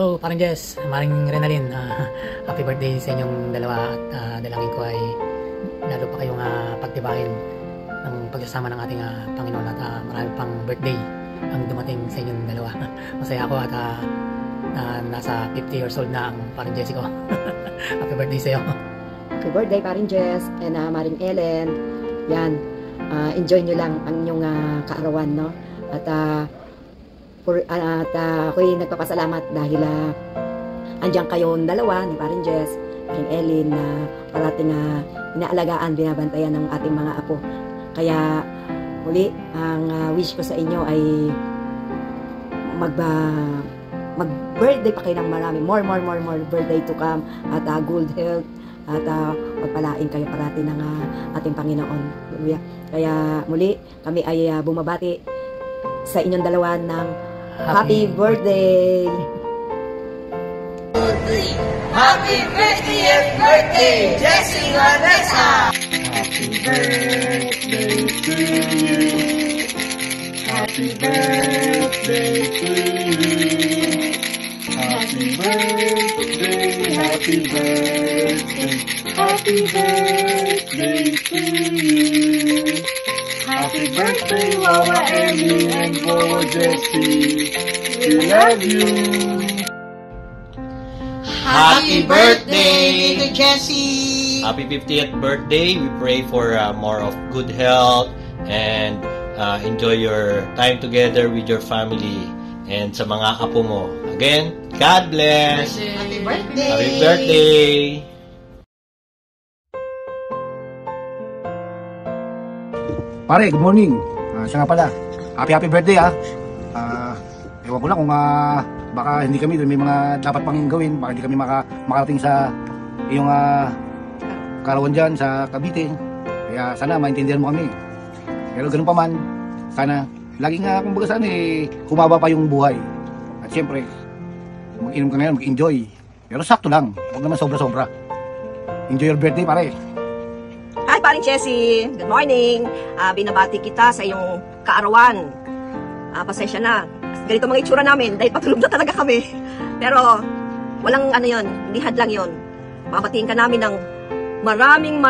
Hello, parang Jess, maring Renalyn. Happy birthday sa inyong dalawa at dalangin ko ay lalo pa kayong pagtibayin ng pagsasama ng ating Panginoon at marami pang birthday ang dumating sa inyong dalawa. Masaya ako at nasa 50 years old na ang parang Jessie ko. Happy birthday sa iyo. Happy birthday parang Jess and maring Ellen. Yan, enjoy nyo lang ang inyong kaarawan, no? At ako'y nagpapasalamat dahil andyan kayong dalawa ni Paring Jess, Paring Ellen na parating inaalagaan, binabantayan ng ating mga apo. Kaya muli, ang wish ko sa inyo ay mag-birthday pa kayo ng marami. More birthday to come at good health at pagpalain kayo parati ng ating Panginoon. Kaya muli, kami ay bumabati sa inyong dalawa ng Happy birthday! Happy 50th birthday, Jessie Vanessa! Happy birthday to you. Happy birthday to you. Happy birthday, happy birthday, happy birthday to you. Happy birthday, Mama Emily and Mama Jessie. We love you. Happy birthday to Jessie! Happy 50th birthday. We pray for more of good health and enjoy your time together with your family and sa mga apo mo. Again, God bless. Happy birthday! Happy birthday! Pare, good morning. Siya nga pala. Happy birthday ewan ko lang kung baka hindi kami, may mga dapat pang gawin, baka hindi kami makarating sa iyong karawan dyan sa Cavite. Kaya sana maintindihan mo kami. Pero ganun pa man, sana laging kumbaga sana humaba pa yung buhay. At siyempre, mag-inom ka ngayon, mag-enjoy. Pero sakto lang, huwag naman sobra-sobra. Enjoy your birthday, pare. Hi, Paring Jessie. Good morning. Binabati kita sa iyong kaarawan. Pasensya na. Ganito mga itsura namin dahil patulog na talaga kami. Pero walang yon, hindi hadlang yon. Papatiin ka namin ng maraming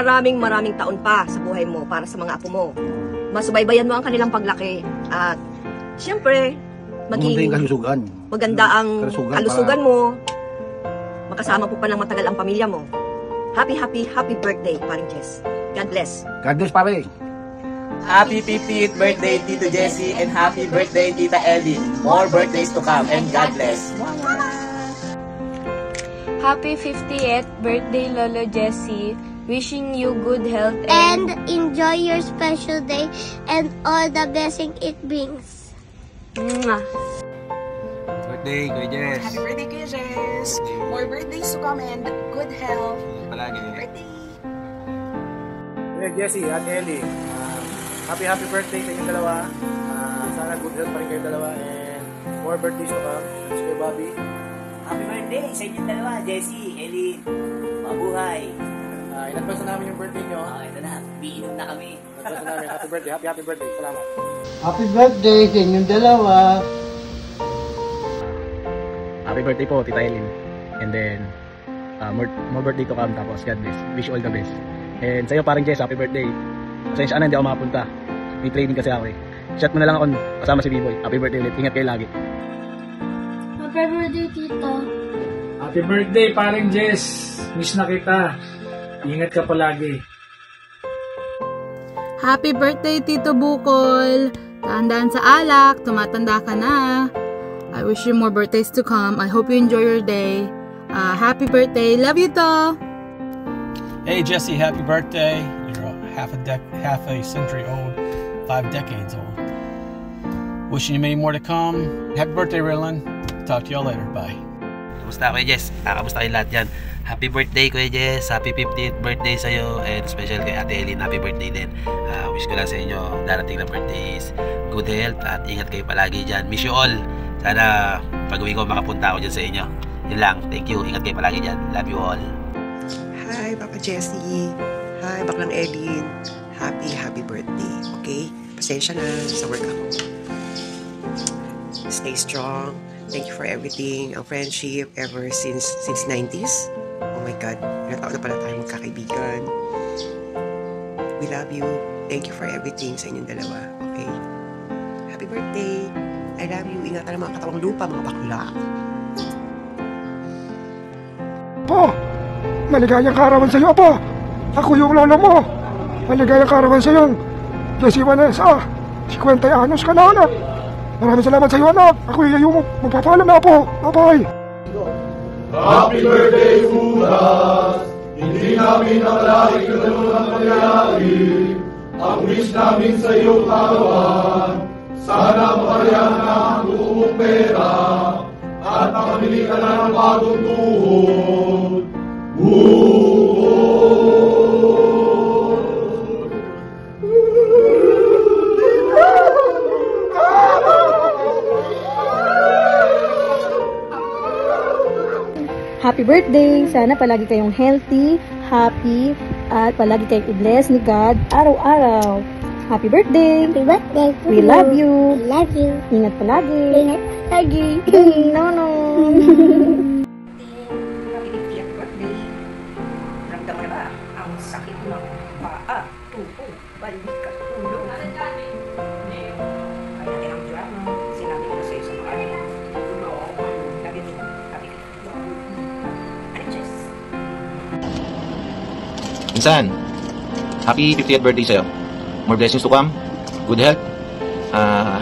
taon pa sa buhay mo para sa mga apo mo. Masubaybayan mo ang kanilang paglaki. At siyempre, maging maganda ang kalusugan mo. Makasama po pa ng matagal ang pamilya mo. Happy birthday, Paring Jess. God bless. God bless, pare. Happy 50th birthday, Tito Jessie, and happy birthday, Tita Ellie. More birthdays to come, and God bless. Happy 50th birthday, Lolo Jessie. Wishing you good health and enjoy your special day and all the blessing it brings. Mwah. Birthday, Kuya Jess. Happy birthday, Kuya Jess. More birthdays to come and good health. Palagi. Birthday. Kuya Jessie at Ellie, happy birthday sa inyong dalawa. Sana good health pa rin kayo dalawa and more birthdays to come. Kuya Bobby. Happy birthday sa inyong dalawa, Jessie, Ellie. Mabuhay. Inadvance na namin yung birthday nyo. Ito na, biinom na kami. Inadvance na namin. Happy birthday, happy birthday. Salamat. Happy birthday sa inyong dalawa. Happy birthday po, Tita Eileen. And then, more birthday to come. Tapos, God bless. Wish you all the best. And sa'yo, parang Jess, happy birthday. Pasensya na, hindi ako makapunta. May training kasi ako eh. Chat mo na lang ako kasama si B-Boy. Happy birthday ulit. Ingat kayo lagi. Happy birthday, Tito. Happy birthday, parang Jess. Miss na kita. Ingat ka palagi. Happy birthday, Tito Bukol. Tandaan sa alak, tumatanda ka na. I wish you more birthdays to come. I hope you enjoy your day. Happy birthday. Love you, to. Hey, Jessie, happy birthday. You're half a century old, 5 decades old. Wishing you many more to come. Happy birthday, Rylan. Talk to y'all later. Bye. Kumusta, Kuya Jess? Kamusta kayo lahat dyan? Happy birthday, Kuya Jess. Happy 50th birthday sa'yo. And special kay Ate Eileen. Happy birthday din. Wish ko lang sa inyo darating na birthdays. Good health at ingat kayo palagi dyan. Miss you all. Sana pag-uwi ko makapunta ako dyan sa inyo. Yun lang. Thank you. Ingat kayo palagi dyan. Love you all. Hi, Papa Jessie. Hi, Baklang Eileen. Happy birthday. Okay? Pasensya na sa work ako. Stay strong. Thank you for everything. Ang friendship ever since 90s. Oh my God, ilang taon na pala tayo magkakaibigan. We love you. Thank you for everything sa inyong dalawa. Okay? Happy birthday. I love you. Ingatan ang mga katawang lupa, mga bakla. Po, maligayang kaarawan sa iyo, po. Ako yung lolo mo. Maligayang kaarawan sa iyo. Jessie Vanessa, 50 anos ka na, anak. Maraming salamat sa iyo, anak. Ako yung magpapaalam na, po. Bye-bye. Happy birthday to us. Hindi namin akalain na ganun ang mangyayari. Ang wish namin sa iyong kaarawan, sana makayahan na ang buong pera at makabili ka na ng bagong tuhod. Happy birthday! Sana palagi kayong healthy, happy, at palagi kayong i-bless ni God araw-araw. Happy birthday! Happy birthday! We love you! We love you! Ingat palagi! Ingat palagi! No, no! Ramdam mo na ba ang sakit ng paa, tupo, balikat, ulo? Kaya natin ang drama. Sinabi ko na sa'yo sa mga akin. Lagi din. Happy Insan, happy 50th birthday sa'yo. More blessings to come. Good health.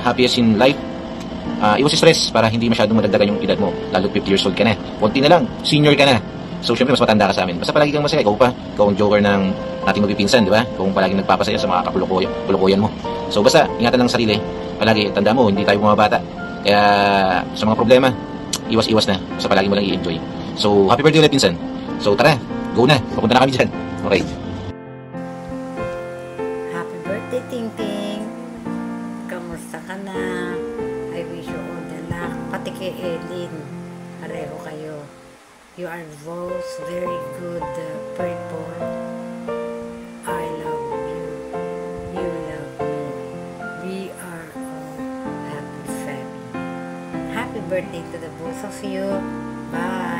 Happiest in life. Iwas stress para hindi masyadong madagdagan yung edad mo. Lalo 50 years old ka na. Konti na lang. Senior ka na. So, syempre, mas matanda ka sa amin. Basta palagi kang masaya. Ikaw pa. Ikaw ang joker ng ating magpipinsan, di ba? Ikaw ang palaging nagpapasaya sa mga kapulukoyan mo. So, basta, ingatan lang sarili. Palagi, tanda mo, hindi tayo bumabata. Kaya, sa mga problema, iwas-iwas na. Basta palagi mo lang i-enjoy. So, happy birthday ulit, pinsan. So, tara. Go na. Papunta na kami dyan. Okay. Happy birthday, Ting Ting. Kamusta ka na? I wish you all the luck. Pati kay Elin. Pareho kayo. You are both very good people. I love you. You love me. We are all happy family. Happy birthday to the both of you. Bye.